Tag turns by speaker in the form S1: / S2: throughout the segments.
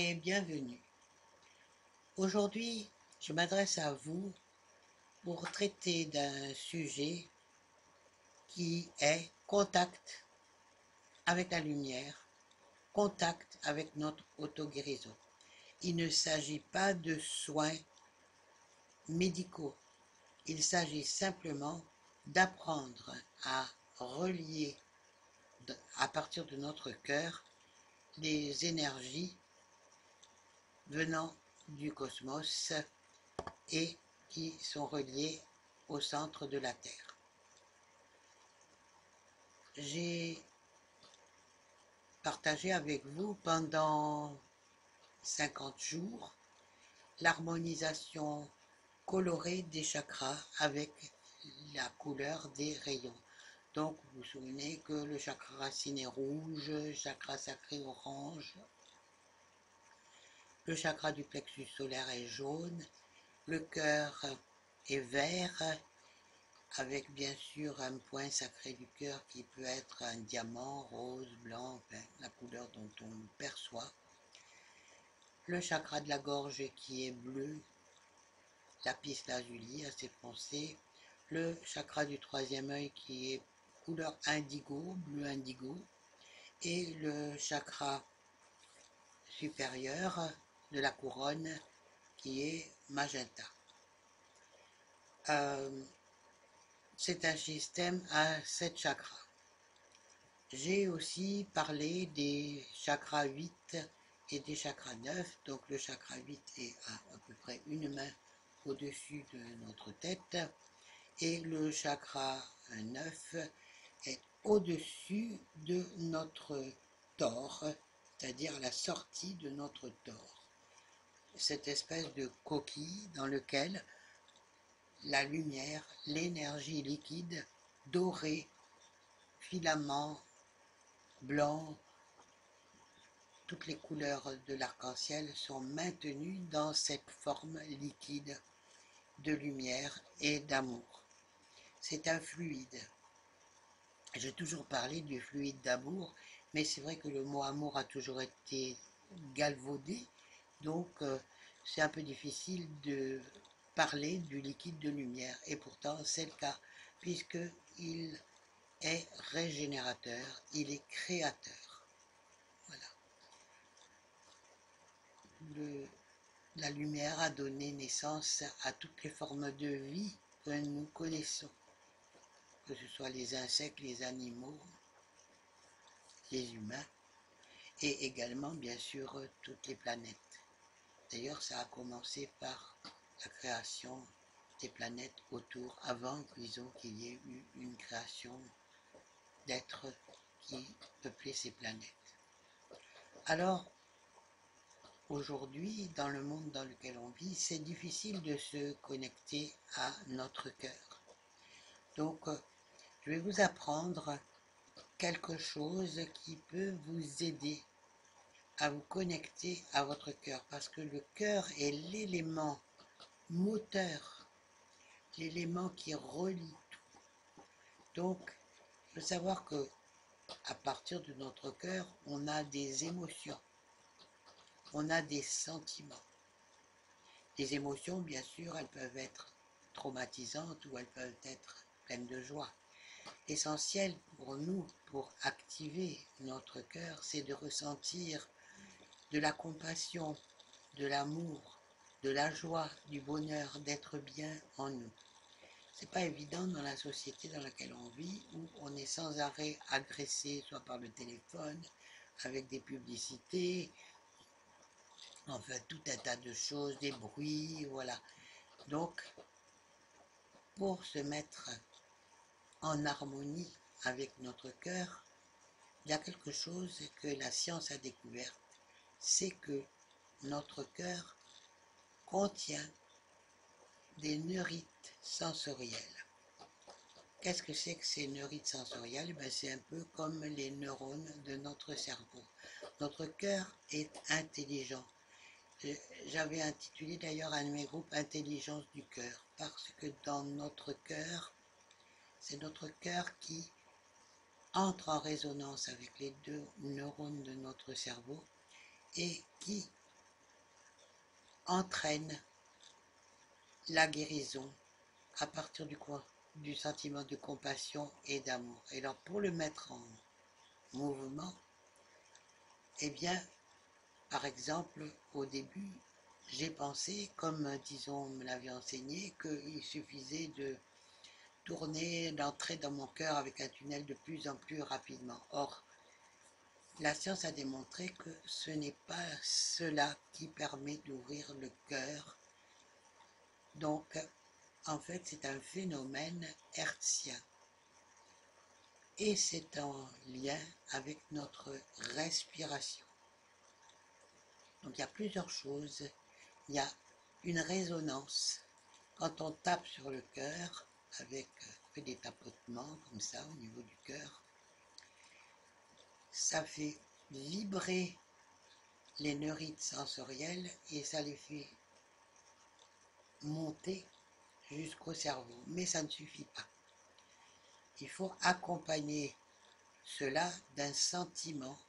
S1: et bienvenue. Aujourd'hui, je m'adresse à vous pour traiter d'un sujet qui est contact avec la lumière, contact avec notre auto-guérison. Il ne s'agit pas de soins médicaux, il s'agit simplement d'apprendre à relier à partir de notre cœur les énergies venant du cosmos et qui sont reliées au centre de la Terre. J'ai partagé avec vous pendant 50 jours l'harmonisation colorée des chakras avec la couleur des rayons. Donc vous vous souvenez que le chakra racine est rouge, le chakra sacré orange, le chakra du plexus solaire est jaune, le cœur est vert, avec bien sûr un point sacré du cœur qui peut être un diamant, rose, blanc, enfin, la couleur dont on le perçoit. Le chakra de la gorge qui est bleu, lapis lazuli assez foncé. Le chakra du troisième œil qui est couleur indigo, bleu indigo. Et le chakra supérieur de la couronne qui est magenta. C'est un système à 7 chakras. J'ai aussi parlé des chakras 8 et des chakras 9. Donc le chakra 8 est à peu près une main au-dessus de notre tête. Et le chakra 9 est au-dessus de notre tore, c'est-à-dire la sortie de notre tore. Cette espèce de coquille dans laquelle la lumière, l'énergie liquide, dorée, filament, blanc, toutes les couleurs de l'arc-en-ciel sont maintenues dans cette forme liquide de lumière et d'amour. C'est un fluide. J'ai toujours parlé du fluide d'amour, mais c'est vrai que le mot amour a toujours été galvaudé, donc c'est un peu difficile de parler du liquide de lumière, et pourtant c'est le cas, puisqu'il est régénérateur, il est créateur. Voilà. La lumière a donné naissance à toutes les formes de vie que nous connaissons, que ce soit les insectes, les animaux, les humains, et également bien sûr toutes les planètes. D'ailleurs, ça a commencé par la création des planètes autour, avant qu'il y ait eu une création d'êtres qui peuplaient ces planètes. Alors, aujourd'hui, dans le monde dans lequel on vit, c'est difficile de se connecter à notre cœur. Donc, je vais vous apprendre quelque chose qui peut vous aider à vous connecter à votre cœur, parce que le cœur est l'élément moteur, l'élément qui relie tout. Donc, il faut savoir que à partir de notre cœur, on a des émotions, on a des sentiments. Les émotions, bien sûr, elles peuvent être traumatisantes ou elles peuvent être pleines de joie. L'essentiel pour nous, pour activer notre cœur, c'est de ressentir de la compassion, de l'amour, de la joie, du bonheur, d'être bien en nous. C'est pas évident dans la société dans laquelle on vit, où on est sans arrêt agressé, soit par le téléphone, avec des publicités, enfin tout un tas de choses, des bruits, voilà. Donc, pour se mettre en harmonie avec notre cœur, il y a quelque chose que la science a découvert, c'est que notre cœur contient des neurites sensorielles. Qu'est-ce que c'est que ces neurites sensorielles? C'est un peu comme les neurones de notre cerveau. Notre cœur est intelligent. J'avais intitulé d'ailleurs un de mes groupes Intelligence du cœur, parce que dans notre cœur, c'est notre cœur qui entre en résonance avec les deux neurones de notre cerveau et qui entraîne la guérison à partir du sentiment de compassion et d'amour. Et alors pour le mettre en mouvement, eh bien, par exemple, au début, j'ai pensé, comme disons me l'avait enseigné, qu'il suffisait de tourner, d'entrer dans mon cœur avec un tunnel de plus en plus rapidement. Or, la science a démontré que ce n'est pas cela qui permet d'ouvrir le cœur. Donc, en fait, c'est un phénomène hertzien. Et c'est en lien avec notre respiration. Donc, il y a plusieurs choses. Il y a une résonance. Quand on tape sur le cœur, avec des tapotements comme ça au niveau du cœur, ça fait vibrer les neurites sensorielles et ça les fait monter jusqu'au cerveau. Mais ça ne suffit pas. Il faut accompagner cela d'un sentiment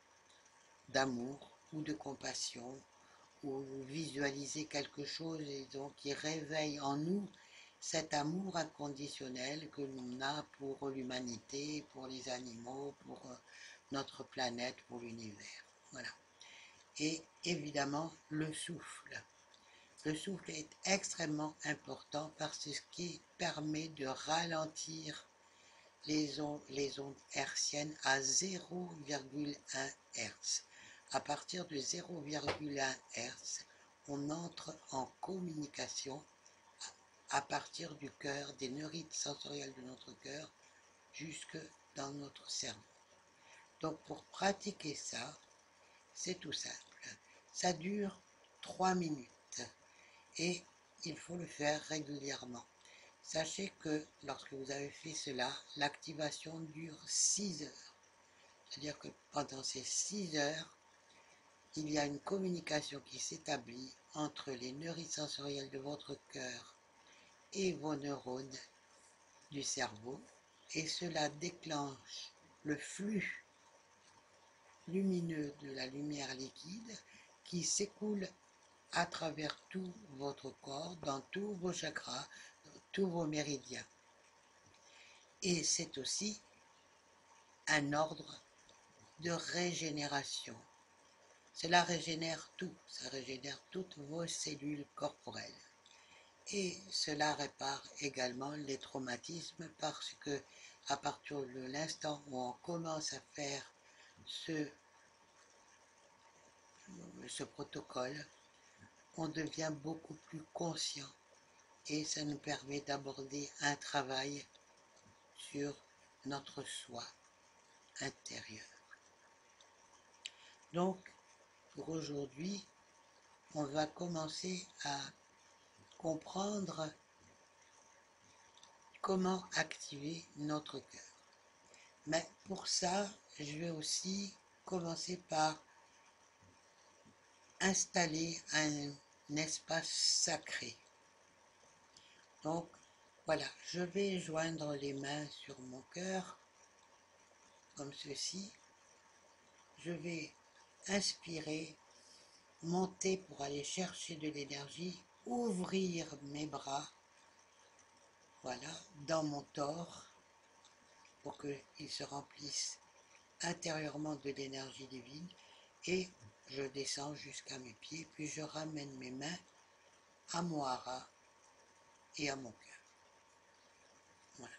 S1: d'amour ou de compassion ou visualiser quelque chose et donc qui réveille en nous cet amour inconditionnel que l'on a pour l'humanité, pour les animaux, pour notre planète, pour l'univers. Voilà. Et évidemment, le souffle. Le souffle est extrêmement important parce que ce qui permet de ralentir les ondes hertziennes à 0,1 Hz. À partir de 0,1 Hz, on entre en communication à partir du cœur, des neurites sensorielles de notre cœur, jusque dans notre cerveau. Donc pour pratiquer ça, c'est tout simple. Ça dure 3 minutes et il faut le faire régulièrement. Sachez que lorsque vous avez fait cela, l'activation dure 6 heures. C'est-à-dire que pendant ces 6 heures, il y a une communication qui s'établit entre les neurites sensorielles de votre cœur et vos neurones du cerveau, et cela déclenche le flux lumineux de la lumière liquide qui s'écoule à travers tout votre corps, dans tous vos chakras, dans tous vos méridiens. Et c'est aussi un ordre de régénération. Cela régénère tout, ça régénère toutes vos cellules corporelles. Et cela répare également les traumatismes parce que à partir de l'instant où on commence à faire ce protocole, on devient beaucoup plus conscient et ça nous permet d'aborder un travail sur notre soi intérieur. Donc, pour aujourd'hui, on va commencer à comprendre comment activer notre cœur. Mais pour ça, je vais aussi commencer par installer un espace sacré. Donc, voilà, je vais joindre les mains sur mon cœur, comme ceci. Je vais inspirer, monter pour aller chercher de l'énergie, ouvrir mes bras, voilà, dans mon torse, pour qu'ils se remplissent intérieurement de l'énergie divine, et je descends jusqu'à mes pieds, puis je ramène mes mains à mon hara et à mon cœur. Voilà.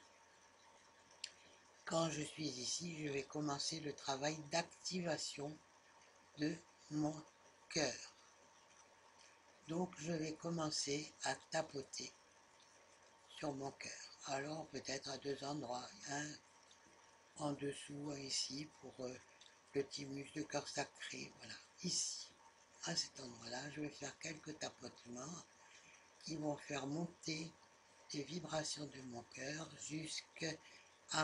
S1: Quand je suis ici, je vais commencer le travail d'activation de mon cœur. Donc je vais commencer à tapoter sur mon cœur. Alors peut-être à deux endroits, un en dessous, un ici pour le thymus, le cœur sacré, voilà, ici. À cet endroit-là, je vais faire quelques tapotements qui vont faire monter les vibrations de mon cœur jusqu'à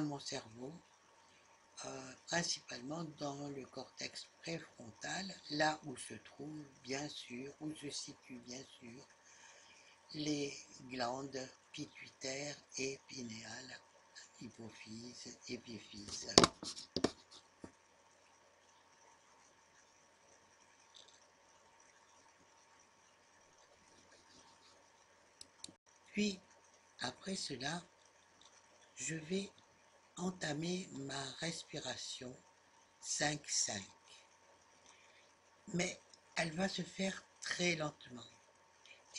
S1: mon cerveau, principalement dans le cortex préfrontal, là où se trouve bien sûr, où se situent bien sûr les glandes pituitaires et pinéales, hypophyse, épiphyse. Puis, après cela, je vais entamer ma respiration 5-5. Mais elle va se faire très lentement.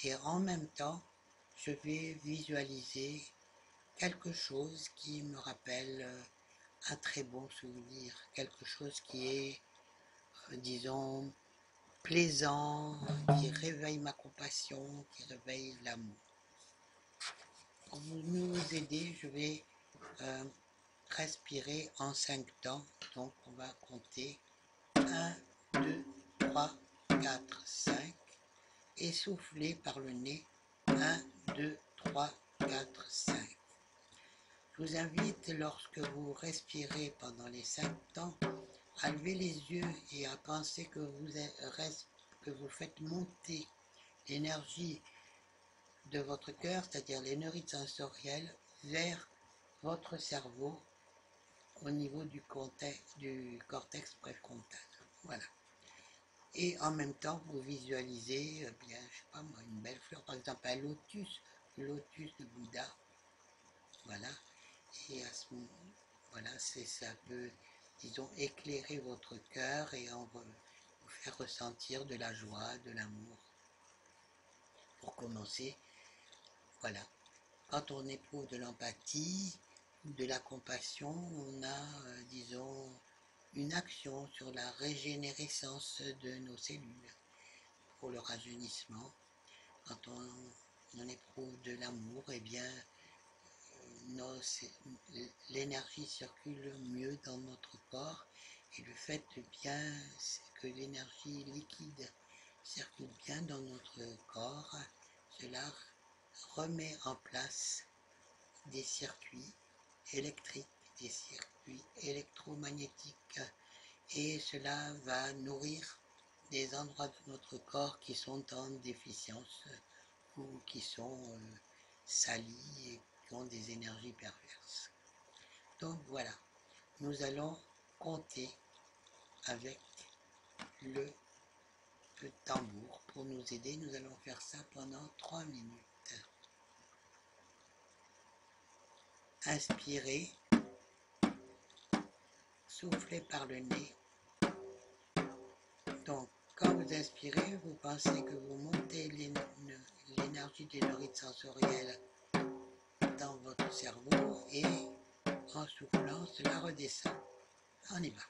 S1: Et en même temps, je vais visualiser quelque chose qui me rappelle un très bon souvenir, quelque chose qui est, disons, plaisant, qui réveille ma compassion, qui réveille l'amour. Pour nous aider, je vais euh, respirer en 5 temps. Donc on va compter 1, 2, 3, 4, 5 et souffler par le nez 1, 2, 3, 4, 5. Je vous invite, lorsque vous respirez pendant les 5 temps, à lever les yeux et à penser que vous faites monter l'énergie de votre cœur, c'est-à-dire l'énergie sensorielle, vers votre cerveau au niveau du cortex préfrontal. Voilà. Et en même temps, vous visualisez, bien, je sais pas moi, une belle fleur, par exemple un lotus, le lotus de Bouddha. Voilà. Et à ce moment, voilà, ça peut, disons, éclairer votre cœur et vous faire ressentir de la joie, de l'amour. Pour commencer, voilà. Quand on éprouve de l'empathie ou de la compassion, on a, disons, une action sur la régénérescence de nos cellules pour le rajeunissement. Quand on éprouve de l'amour, eh bien, l'énergie circule mieux dans notre corps et le fait bien que l'énergie liquide circule bien dans notre corps, cela remet en place des circuits électriques, des circuits électromagnétiques et cela va nourrir des endroits de notre corps qui sont en déficience ou qui sont salis et qui ont des énergies perverses. Donc voilà, nous allons compter avec le tambour pour nous aider. Nous allons faire ça pendant 3 minutes. Inspirez, soufflez par le nez. Donc, quand vous inspirez, vous pensez que vous montez l'énergie des neurites sensorielles dans votre cerveau et en soufflant, cela redescend. On y va.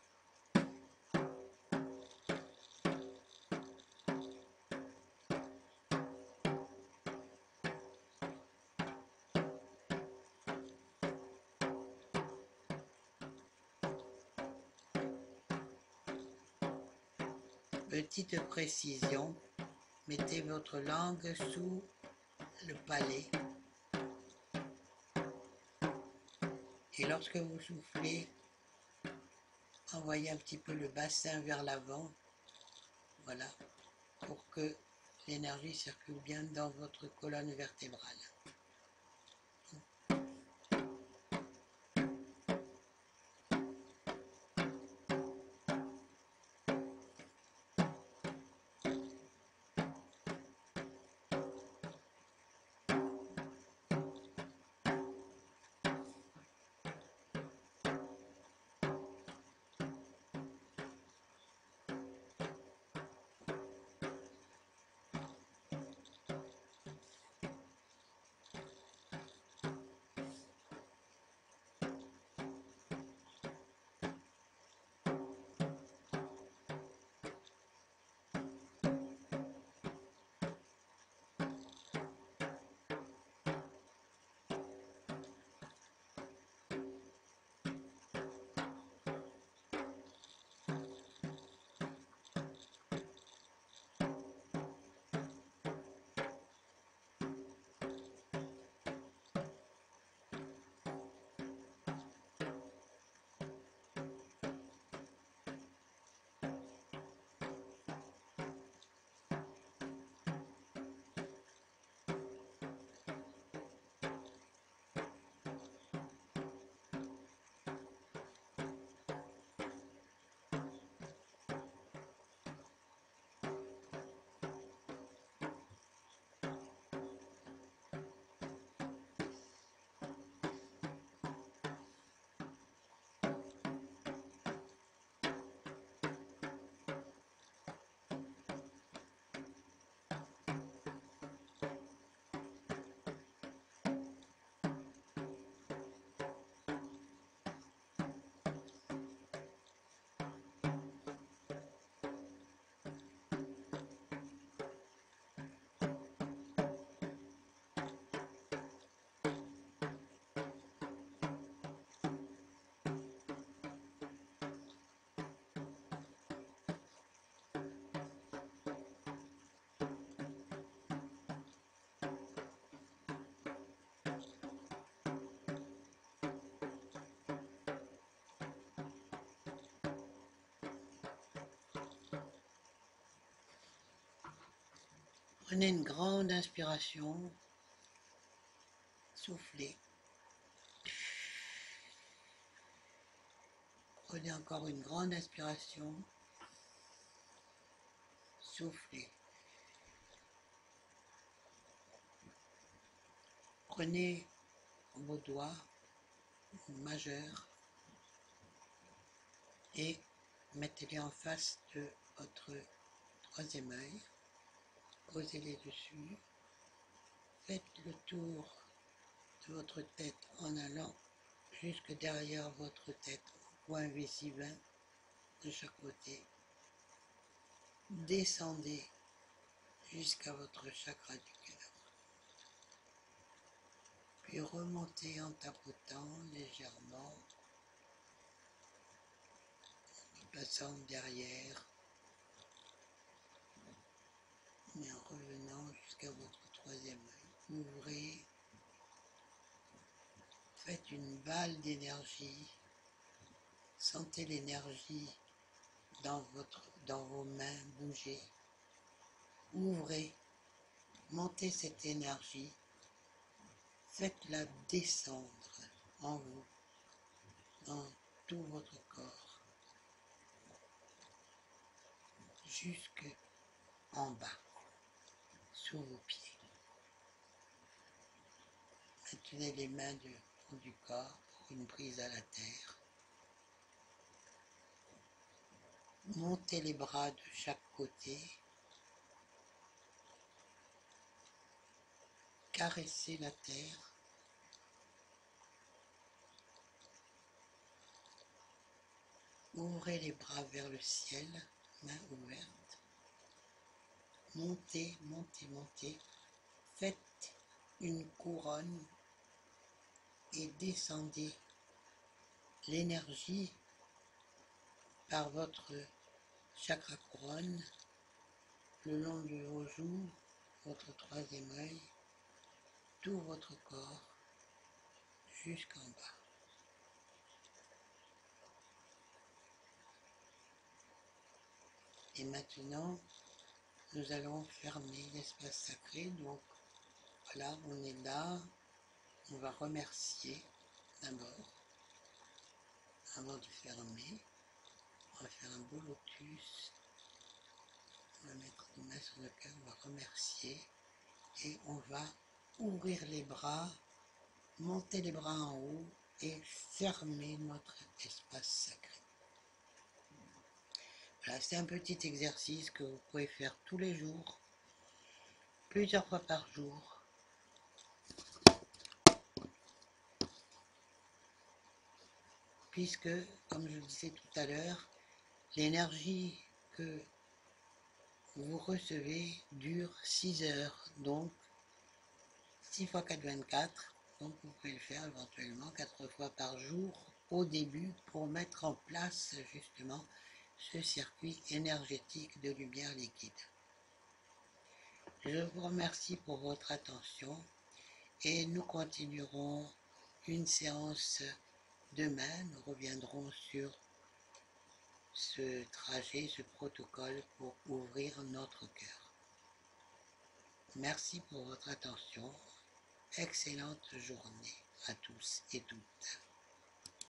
S1: Petite précision, mettez votre langue sous le palais et lorsque vous soufflez, envoyez un petit peu le bassin vers l'avant, voilà, pour que l'énergie circule bien dans votre colonne vertébrale. Prenez une grande inspiration, soufflez. Prenez encore une grande inspiration, soufflez. Prenez vos doigts majeurs et mettez-les en face de votre troisième œil. Posez-les dessus. Faites le tour de votre tête en allant jusque derrière votre tête, au point visible de chaque côté. Descendez jusqu'à votre chakra du cœur. Puis remontez en tapotant légèrement, en passant derrière, et en revenant jusqu'à votre troisième œil. Ouvrez, faites une balle d'énergie, sentez l'énergie dans vos mains bouger. Ouvrez, montez cette énergie, faites-la descendre en vous, dans tout votre corps, jusque en bas, sous vos pieds. Maintenez les mains du fond du corps pour une prise à la terre. Montez les bras de chaque côté. Caressez la terre. Ouvrez les bras vers le ciel, mains ouvertes. Montez, montez, montez. Faites une couronne et descendez l'énergie par votre chakra couronne le long de vos joues, votre troisième œil, tout votre corps jusqu'en bas. Et maintenant, nous allons fermer l'espace sacré. Donc voilà, on est là. On va remercier d'abord, avant de fermer. On va faire un beau lotus. On va mettre nos mains sur le cœur, on va remercier. Et on va ouvrir les bras, monter les bras en haut et fermer notre espace sacré. Voilà, c'est un petit exercice que vous pouvez faire tous les jours, plusieurs fois par jour. Puisque, comme je le disais tout à l'heure, l'énergie que vous recevez dure 6 heures, donc 6 fois 4, 24, donc vous pouvez le faire éventuellement 4 fois par jour au début pour mettre en place justement ce circuit énergétique de lumière liquide. Je vous remercie pour votre attention et nous continuerons une séance demain. Nous reviendrons sur ce trajet, ce protocole pour ouvrir notre cœur. Merci pour votre attention. Excellente journée à tous et toutes.